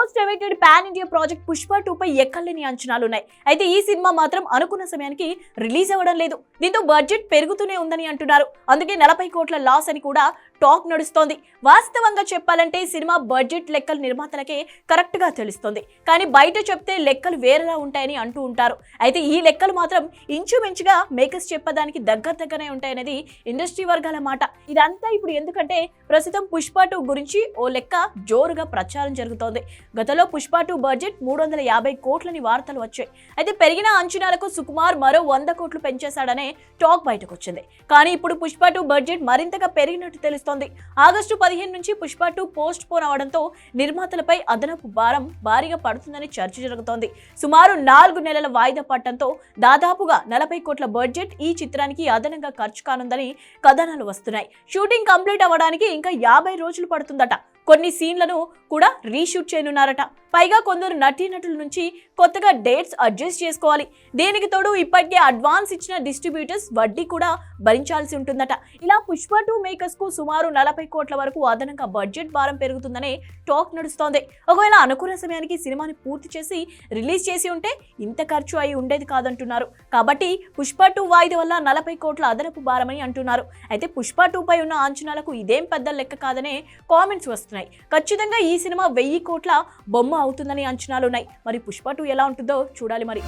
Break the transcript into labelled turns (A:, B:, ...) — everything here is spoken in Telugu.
A: Most awaited pan India project Pushpa 2 పై ఎక్కలేని అంచనాలు ఉన్నాయి. అయితే ఈ సినిమా మాత్రం అనుకున్న సమయానికి రిలీజ్ అవ్వడం లేదు. దీంతో బడ్జెట్ పెరుగుతూనే ఉందని అంటున్నారు. అందుకే 40 కోట్ల లాస్ అని కూడా టాక్ నడుస్తోంది. వాస్తవంగా చెప్పాలంటే సినిమా బడ్జెట్ లెక్కలు నిర్మాతలకే కరెక్ట్ గా తెలుస్తుంది. కానీ బయట చెప్తే లెక్కలు వేరేలా ఉంటాయని అంటూ ఉంటారు. అయితే ఈ లెక్కలు మాత్రం ఇంచుమించుగా మేకర్స్ చెప్పడానికి దగ్గరనే ఉంటాయనేది ఇండస్ట్రీ వర్గాల మాట. ఇదంతా ఇప్పుడు ఎందుకంటే ప్రస్తుతం పుష్ప 2 గురించి ఓ లెక్క జోరుగా ప్రచారం జరుగుతోంది. గతంలో పుష్ప 2 బడ్జెట్ 350 కోట్లని వార్తలు వచ్చాయి. అయితే పెరిగిన అంచనాలకు సుకుమార్ మరో 100 కోట్లు పెంచేశాడనే టాక్ బయటకు వచ్చింది. కానీ ఇప్పుడు పుష్ప 2 బడ్జెట్ మరింతగా పెరిగినట్టు తెలుస్తోంది. ఆగస్టు 15 నుంచి పుష్ప 2 పోస్ట్ పోన్ అవడంతో నిర్మాతలపై అదనపు భారం భారీగా పడుతుందని చర్చ జరుగుతోంది. సుమారు 4 నెలల వాయిదా పడటంతో దాదాపుగా 40 కోట్ల బడ్జెట్ ఈ చిత్రానికి అదనంగా ఖర్చు కానుందని కథనాలు వస్తున్నాయి. షూటింగ్ కంప్లీట్ అవ్వడానికి ఇంకా 50 రోజులు పడుతుందట. కొన్ని సీన్లను కూడా రీషూట్ చేయనున్నారట. పైగా కొందరు నటీనటుల నుంచి కొత్తగా డేట్స్ అడ్జస్ట్ చేసుకోవాలి. దీనికి తోడు ఇప్పటికే అడ్వాన్స్ ఇచ్చిన డిస్ట్రిబ్యూటర్స్ వడ్డీ కూడా భరించాల్సి ఉంటుందట. ఇలా పుష్ప 2 మేకర్స్ కు సుమారు 40 కోట్ల వరకు అదనంగా బడ్జెట్ భారం పెరుగుతుందనే టాక్ నడుస్తోంది. ఒకవేళ అనుకున్న సమయానికి సినిమాని పూర్తి చేసి రిలీజ్ చేసి ఉంటే ఇంత ఖర్చు అయి ఉండేది కాదంటున్నారు. కాబట్టి పుష్ప 2 వాయిదా వల్ల 40 కోట్ల అదనపు భారమని అంటున్నారు. అయితే పుష్ప 2 పై ఉన్న అంచనాలకు ఇదేం పెద్ద లెక్క కాదనే కామెంట్స్ వస్తున్నాయి. ఖచ్చితంగా ఈ సినిమా 1000 కోట్ల బొమ్మ అవుతుందని అంచనాలున్నాయి. మరి పుష్ప 2 ఎలా ఉంటుందో చూడాలి మరి.